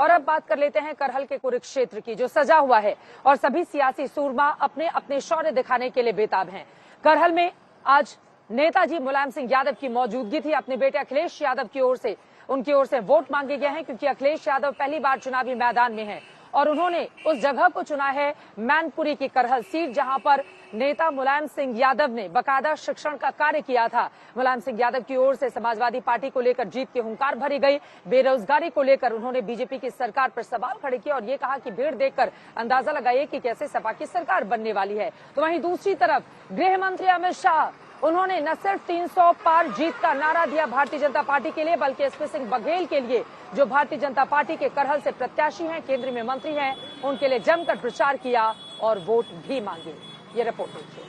और अब बात कर लेते हैं करहल के कुरुक्षेत्र की, जो सजा हुआ है और सभी सियासी सूरमा अपने अपने शौर्य दिखाने के लिए बेताब हैं। करहल में आज नेताजी मुलायम सिंह यादव की मौजूदगी थी। अपने बेटे अखिलेश यादव की ओर से उनकी ओर से वोट मांगे गए हैं, क्योंकि अखिलेश यादव पहली बार चुनावी मैदान में हैं और उन्होंने उस जगह को चुना है मैनपुरी की करहल सीट, जहां पर नेता मुलायम सिंह यादव ने बकायदा शिक्षण का कार्य किया था। मुलायम सिंह यादव की ओर से समाजवादी पार्टी को लेकर जीत की हुंकार भरी गई। बेरोजगारी को लेकर उन्होंने बीजेपी की सरकार पर सवाल खड़े किए और ये कहा कि भीड़ देखकर अंदाजा लगाइए कि कैसे सपा की सरकार बनने वाली है। तो वहीं दूसरी तरफ गृह मंत्री अमित शाह, उन्होंने न सिर्फ 300 पार जीत का नारा दिया भारतीय जनता पार्टी के लिए, बल्कि एसपी सिंह बघेल के लिए, जो भारतीय जनता पार्टी के करहल से प्रत्याशी हैं, केंद्र में मंत्री हैं, उनके लिए जमकर प्रचार किया और वोट भी मांगे। ये रिपोर्ट देखिए।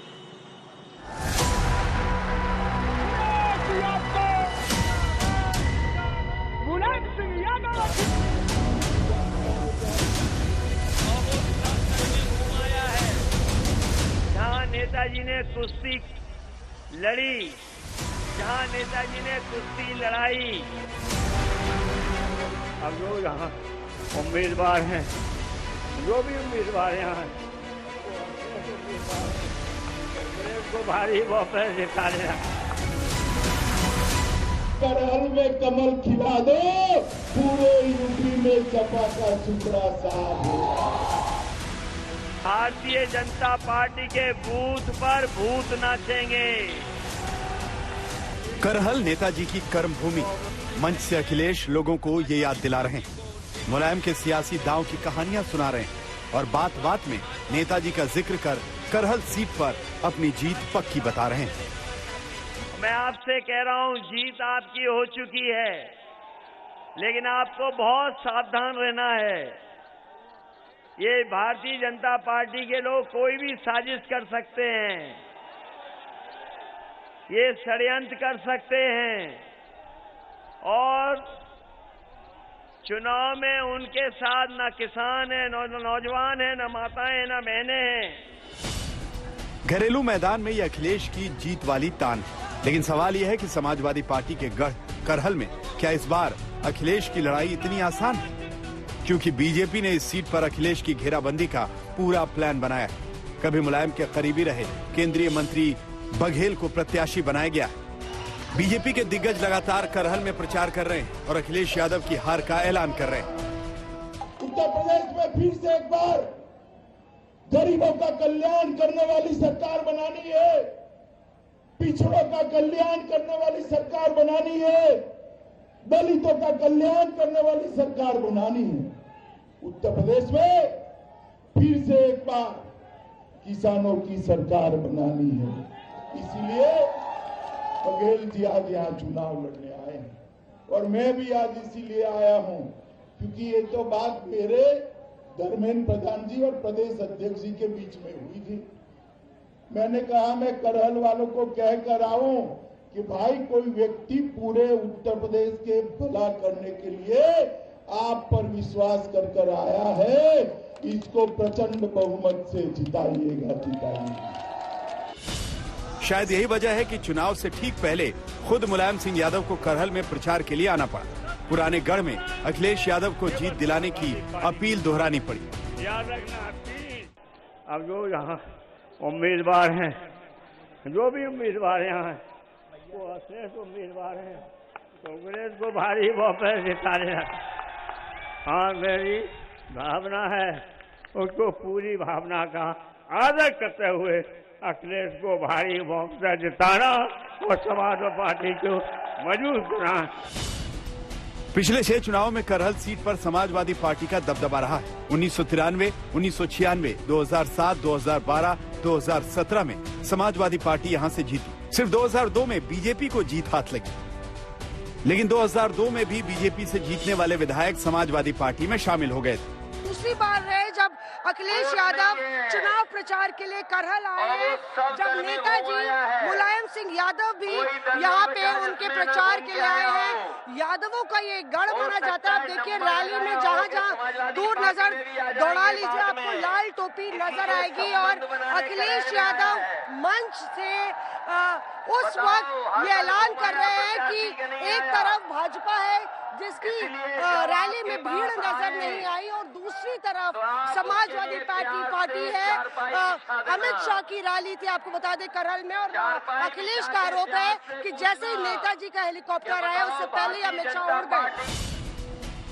जहां नेताजी ने कुश्ती लड़ी, जहां नेताजी ने कुश्ती लड़ाई, अब जो यहाँ उम्मीदवार हैं, जो भी उम्मीदवार यहाँ हैं, को भारी बहुमत जिता देना। करहल में कमल खिला दो, पूरे यूपी में सपा का सुथरा साफ होगा। भारतीय जनता पार्टी के बूथ पर भूत नाचेंगे। करहल नेताजी की कर्मभूमि, मंच से अखिलेश लोगों को ये याद दिला रहे हैं। मुलायम के सियासी दांव की कहानियां सुना रहे हैं और बात बात में नेताजी का जिक्र कर करहल सीट पर अपनी जीत पक्की बता रहे हैं। मैं आपसे कह रहा हूं, जीत आपकी हो चुकी है, लेकिन आपको बहुत सावधान रहना है। ये भारतीय जनता पार्टी के लोग कोई भी साजिश कर सकते हैं, ये षड्यंत्र कर सकते हैं और चुनाव में उनके साथ न किसान है, न नौजवान है, न माताएं हैं, न बहनें हैं। घरेलू मैदान में ये अखिलेश की जीत वाली तान है, लेकिन सवाल यह है कि समाजवादी पार्टी के गढ़ करहल में क्या इस बार अखिलेश की लड़ाई इतनी आसान है? क्योंकि बीजेपी ने इस सीट पर अखिलेश की घेराबंदी का पूरा प्लान बनाया है। कभी मुलायम के करीबी रहे केंद्रीय मंत्री बघेल को प्रत्याशी बनाया गया है। बीजेपी के दिग्गज लगातार करहल में प्रचार कर रहे हैं और अखिलेश यादव की हार का ऐलान कर रहे हैं। उत्तर प्रदेश में फिर से एक बार गरीबों का कल्याण करने वाली सरकार बनानी है, पिछड़ों का कल्याण करने वाली सरकार बनानी है, दलितों का कल्याण करने वाली सरकार बनानी है। उत्तर प्रदेश में फिर से एक बार किसानों की सरकार बनानी है। इसीलिए बघेल जी आज यहाँ चुनाव लड़ने आए हैं और मैं भी आज इसीलिए आया हूं क्योंकि ये तो बात मेरे धर्मेंद्र प्रधान जी और प्रदेश अध्यक्ष जी के बीच में हुई थी। मैंने कहा मैं करहल वालों को कह कर आऊं कि भाई कोई व्यक्ति पूरे उत्तर प्रदेश के भला करने के लिए आप पर विश्वास कर आया है, इसको प्रचंड बहुमत से जिताइएगा। शायद यही वजह है कि चुनाव से ठीक पहले खुद मुलायम सिंह यादव को करहल में प्रचार के लिए आना पड़ा। पुराने गढ़ में अखिलेश यादव को जीत दिलाने की अपील दोहरानी पड़ी। याद रखना अपील, अब जो यहाँ उम्मीदवार हैं, जो भी उम्मीदवार यहाँ हैं, वो श्रेष्ठ उम्मीदवार हैं, कांग्रेस को भारी बहुमत जिता देना। हाँ, मेरी भावना है, उसको पूरी भावना का आदर करते हुए अखिलेश को भारी बहुमत जिताना और समाजवादी पार्टी को मजबूत बनाना। पिछले 6 चुनावों में करहल सीट पर समाजवादी पार्टी का दबदबा रहा है। 1993, 1996, 2007, 2012, 2017 में समाजवादी पार्टी यहां से जीती। सिर्फ 2002 में बीजेपी को जीत हाथ लगी, लेकिन 2002 में भी बीजेपी से जीतने वाले विधायक समाजवादी पार्टी में शामिल हो गए थे। दूसरी बार है जब अखिलेश यादव चुनाव प्रचार के लिए करहल आए हैं, जब नेताजी मुलायम सिंह यादव भी यहाँ पे उनके प्रचार के लिए आए हैं। यादवों का ये गढ़ माना जाता है। आप देखिए रैली में जहाँ जहाँ दूर नजर दौड़ा लीजिए, आपको लाल टोपी नजर आएगी और अखिलेश यादव मंच से उस वक्त ये ऐलान कर रहे हैं कि एक तरफ भाजपा है जिसकी रैली में भीड़ नजर नहीं आई और दूसरी तरफ समाजवादी पार्टी है। अमित शाह की रैली थी, आपको बता दें, करहल में, और अखिलेश का आरोप है कि जैसे ही नेताजी का हेलीकॉप्टर आया उससे पहले ही अमित शाह उड़ गए।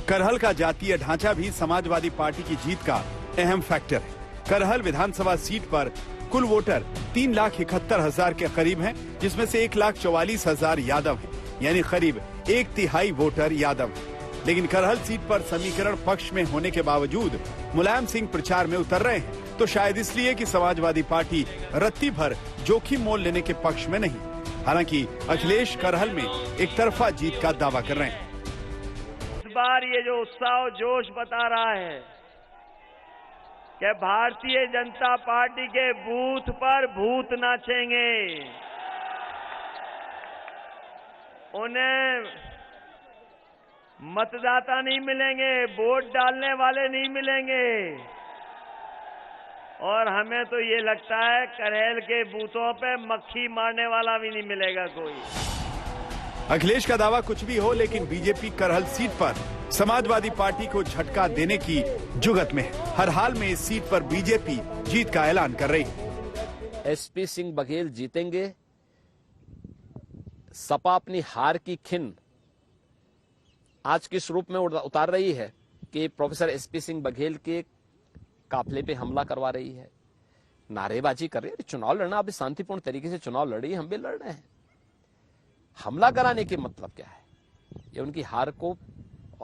करहल का जातीय ढांचा भी समाजवादी पार्टी की जीत का अहम फैक्टर है। करहल विधानसभा सीट पर कुल वोटर 3,71,000 के करीब हैं, जिसमें से 1,44,000 यादव हैं, यानी करीब 1/3 वोटर यादव हैं। लेकिन करहल सीट पर समीकरण पक्ष में होने के बावजूद मुलायम सिंह प्रचार में उतर रहे हैं, तो शायद इसलिए कि समाजवादी पार्टी रत्ती भर जोखिम मोल लेने के पक्ष में नहीं। हालांकि अखिलेश करहल में एक तरफा जीत का दावा कर रहे हैं। इस बार ये जो उत्साह और जोश बता रहा है कि भारतीय जनता पार्टी के बूथ पर भूत नाचेंगे, उन्हें मतदाता नहीं मिलेंगे, वोट डालने वाले नहीं मिलेंगे, और हमें तो ये लगता है करहल के बूथों पे मक्खी मारने वाला भी नहीं मिलेगा कोई। अखिलेश का दावा कुछ भी हो, लेकिन बीजेपी करहल सीट पर समाजवादी पार्टी को झटका देने की जुगत में है। हर हाल में इस सीट पर बीजेपी जीत का ऐलान कर रही है। एसपी सिंह बघेल जीतेंगे। सपा अपनी हार की खिन आज किस रूप में उतार रही है कि प्रोफेसर एसपी सिंह बघेल के काफिले पे हमला करवा रही है, नारेबाजी कर रही है। चुनाव लड़ना, अभी शांतिपूर्ण तरीके से चुनाव लड़ी, हम भी लड़ रहे हैं। हमला कराने के मतलब क्या है? ये उनकी हार को,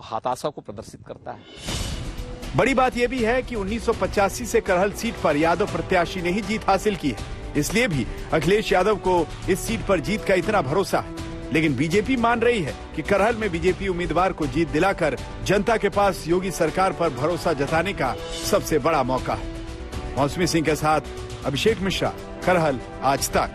हताशा को प्रदर्शित करता है। बड़ी बात यह भी है कि 1985 से करहल सीट पर यादव प्रत्याशी ने ही जीत हासिल की है, इसलिए भी अखिलेश यादव को इस सीट पर जीत का इतना भरोसा है। लेकिन बीजेपी मान रही है कि करहल में बीजेपी उम्मीदवार को जीत दिलाकर जनता के पास योगी सरकार पर भरोसा जताने का सबसे बड़ा मौका है। मौसमी सिंह के साथ अभिषेक मिश्रा, करहल, आज तक।